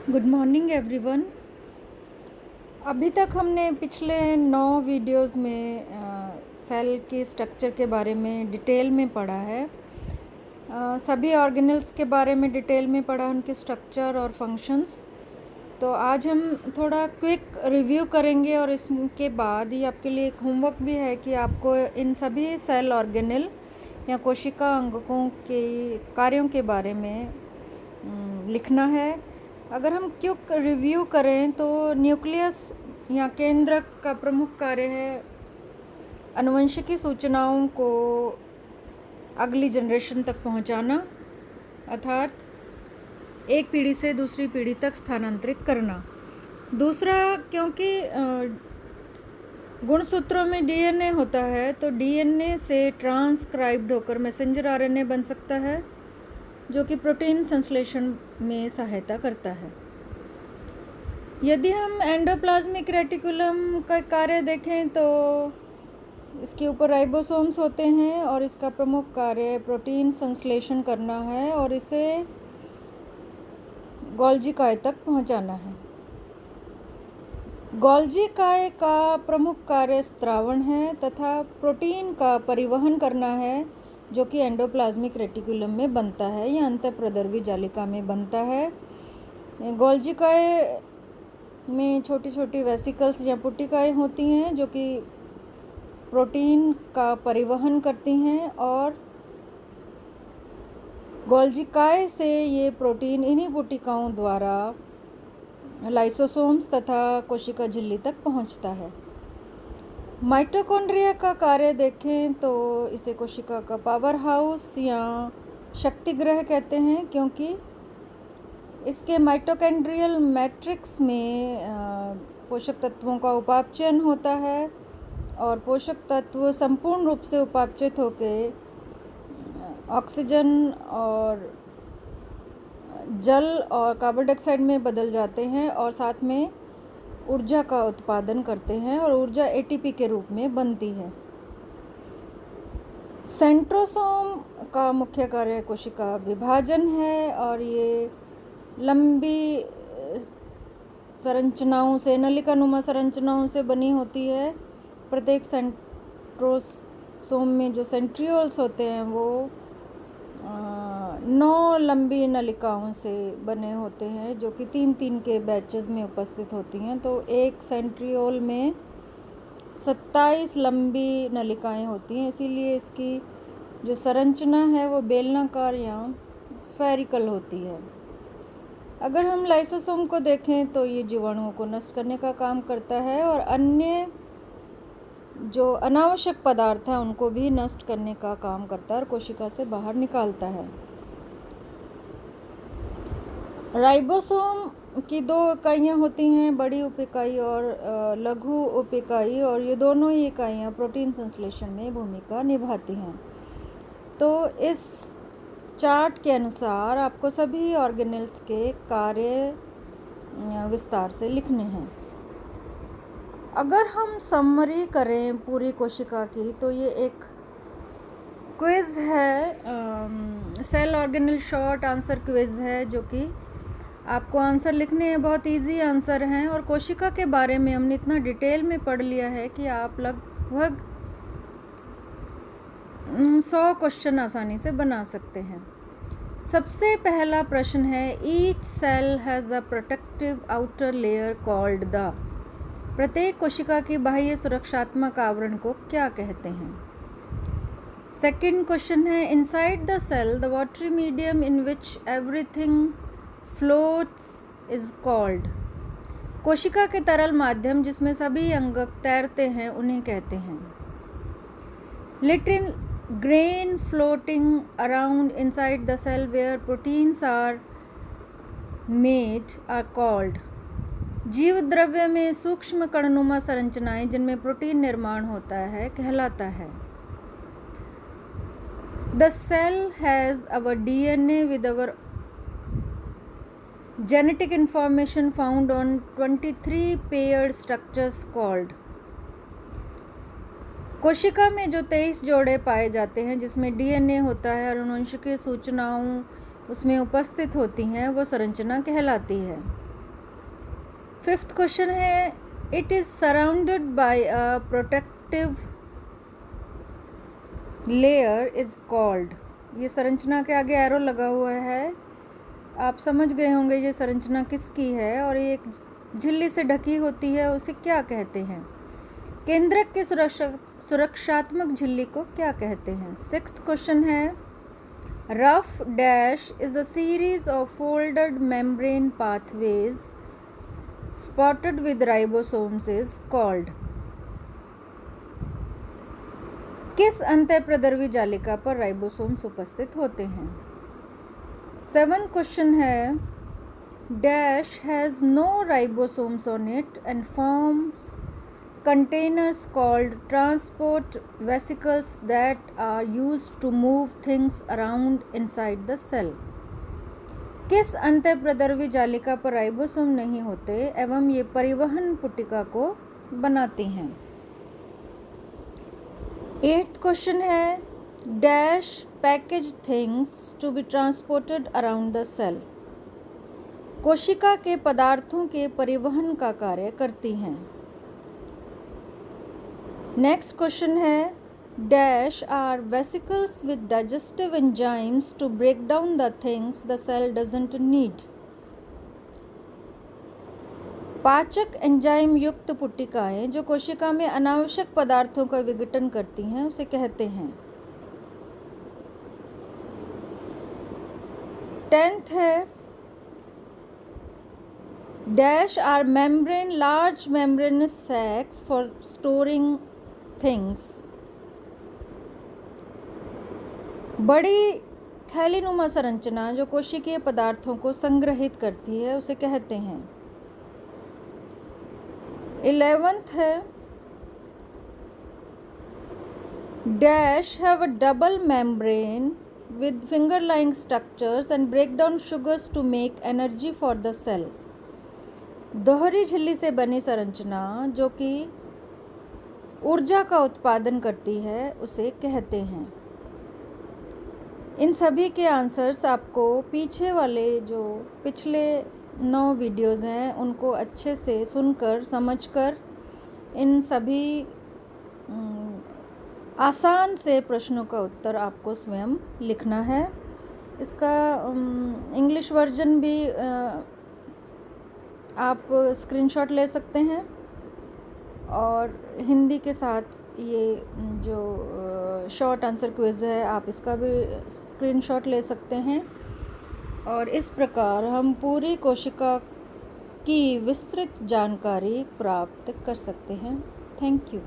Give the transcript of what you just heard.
Good morning everyone. अभी तक हमने पिछले 9 वीडियोस में सेल के स्ट्रक्चर के बारे में डिटेल में पढ़ा है। सभी ऑर्गेनेल्स के बारे में डिटेल में पढ़ा, उनके स्ट्रक्चर और फंक्शंस। तो आज हम थोड़ा क्विक रिव्यू करेंगे और इसके बाद ही आपके लिए एक होमवर्क भी है कि आपको इन सभी सेल ऑर्गेनेल या कोशिका अंगकों के कार्यों के बारे में लिखना है। अगर हम क्विक रिव्यू करें तो न्यूक्लियस या केंद्रक का प्रमुख कार्य है आनुवंशिकी सूचनाओं को अगली जनरेशन तक पहुंचाना, अर्थात एक पीढ़ी से दूसरी पीढ़ी तक स्थानांतरित करना। दूसरा, क्योंकि गुणसूत्रों में डीएनए होता है तो डीएनए से ट्रांसक्राइब्ड होकर मैसेंजर आरएनए बन सकता है, जो कि प्रोटीन संश्लेषण में सहायता करता है। यदि हम एंडोप्लाज्मिक रेटिकुलम का कार्य देखें तो इसके ऊपर राइबोसोम्स होते हैं और इसका प्रमुख कार्य प्रोटीन संश्लेषण करना है और इसे गोल्गी काय तक पहुंचाना है। गोल्गी काय का प्रमुख कार्य स्त्रावण है तथा प्रोटीन का परिवहन करना है, जो कि एंडोप्लाज्मिक रेटिकुलम में बनता है या अंतःप्रद्रवी जालिका में बनता है। गोल्गी काय में छोटी छोटी वेसिकल्स या पुट्टिकाएं होती हैं जो कि प्रोटीन का परिवहन करती हैं और गोल्गी काय से ये प्रोटीन इन्हीं पुट्टिकाओं द्वारा लाइसोसोम्स तथा कोशिका झिल्ली तक पहुंचता है। माइटोकॉन्ड्रिया का कार्य देखें तो इसे कोशिका का पावर हाउस या शक्तिगृह कहते हैं, क्योंकि इसके माइटोकॉन्ड्रियल मैट्रिक्स में पोषक तत्वों का उपापचयन होता है और पोषक तत्व संपूर्ण रूप से उपापचयित होकर ऑक्सीजन और जल और कार्बन डाइऑक्साइड में बदल जाते हैं और साथ में ऊर्जा का उत्पादन करते हैं और ऊर्जा एटीपी के रूप में बनती है। सेंट्रोसोम का मुख्य कार्य कोशिका विभाजन है और ये लंबी संरचनाओं से, नलिकानुमा संरचनाओं से बनी होती है। प्रत्येक सेंट्रोसोम में जो सेंट्रियोल्स होते हैं वो 9 लंबी नलिकाओं से बने होते हैं, जो कि 3-3 के बैचेस में उपस्थित होती हैं। तो एक सेंट्रियोल में 27 लंबी नलिकाएं होती हैं, इसीलिए इसकी जो संरचना है वो बेलनाकार या स्फेरिकल होती है। अगर हम लाइसोसोम को देखें तो ये जीवाणुओं को नष्ट करने का काम करता है और अन्य जो अनावश्यक पदार्थ हैं उनको भी नष्ट करने का काम करता है और कोशिका से बाहर निकालता है। राइबोसोम की 2 इकाइयाँ होती हैं, बड़ी उप-इकाई और लघु उप-इकाई, और ये दोनों ही इकाइयाँ प्रोटीन संश्लेषण में भूमिका निभाती हैं। तो इस चार्ट के अनुसार आपको सभी ऑर्गेनेल्स के कार्य विस्तार से लिखने हैं। अगर हम समरी करें पूरी कोशिका की तो ये एक क्विज है, cell organelle short answer quiz है, जो कि आपको आंसर लिखने हैं। बहुत इजी आंसर हैं और कोशिका के बारे में हमने इतना डिटेल में पढ़ लिया है कि आप लगभग 100 क्वेश्चन आसानी से बना सकते हैं। सबसे पहला प्रश्न है, each cell has a protective outer layer called the. प्रत्येक कोशिका की बाह्य सुरक्षात्मक आवरण को क्या कहते हैं? सेकंड क्वेश्चन है, inside the cell the watery medium in which everything floats is called. कोशिका के तरल माध्यम जिसमें सभी अंगक तैरते हैं उन्हें कहते हैं? Little grain floating around inside the cell where proteins are made are called। जीव द्रव्य में सूक्ष्म कणनुमा संरचनाएं जिनमें प्रोटीन निर्माण होता है कहलाता है? The cell has our DNA with our genetic information found on 23 paired structures called। कोशिका में जो 23 जोड़े पाए जाते हैं जिसमें डीएनए होता है और आनुवंशिक सूचनाओं उसमें उपस्थित होती हैं वो संरचना कहलाती है? फिफ्थ क्वेश्चन है, it is surrounded by a protective layer is called. ये संरचना के आगे एरो लगा हुआ है, आप समझ गए होंगे ये संरचना किसकी है, और ये एक झिल्ली से ढकी होती है, उसे क्या कहते हैं? केंद्रक की सुरक्षात्मक झिल्ली को क्या कहते हैं? सिक्स्थ क्वेश्चन है, rough dash is a series of folded membrane pathways spotted with ribosomes is called। किस अंतःप्रद्रवी जालिका पर राइबोसोम्स उपस्थित होते हैं? सेवंथ क्वेश्चन है, dash has no ribosomes on it and forms containers called transport vesicles that are used to move things around inside the cell। किस अंतःप्रद्रवी जालिका पर ribosome नहीं होते एवं ये परिवहन पुटिका को बनाती हैं? एट्थ क्वेश्चन है, dash package things to be transported around the cell कोशिका के पदार्थों के परिवहन का कार्य करती हैं। नेक्स्ट क्वेश्चन है, dash are vesicles with digestive enzymes to break down the things the cell doesn't need. पाचक एंजाइम युक्त पुटिकाएं जो कोशिका में अनावश्यक पदार्थों का विघटन करती हैं उसे कहते हैं। 10th है, dash R membrane large membranous sacs for storing things. बड़ी थैलीनुमा संरचना जो कोशिकीय पदार्थों को संग्रहित करती है उसे कहते हैं। 11th है, dash have a double membrane with finger lying structures and break down sugars to make energy for the cell। दोहरी झिल्ली से बनी संरचना जो कि ऊर्जा का उत्पादन करती है उसे कहते हैं। इन सभी के आंसर्स आपको पीछे वाले जो पिछले 9 वीडियोज़ हैं उनको अच्छे से सुनकर समझकर इन सभी आसान से प्रश्नों का उत्तर आपको स्वयं लिखना है। इसका इंग्लिश वर्जन भी आप स्क्रीनशॉट ले सकते हैं और हिंदी के साथ ये जो शॉर्ट आंसर क्विज़ है आप इसका भी स्क्रीनशॉट ले सकते हैं और इस प्रकार हम पूरी कोशिका की विस्तृत जानकारी प्राप्त कर सकते हैं। Thank you.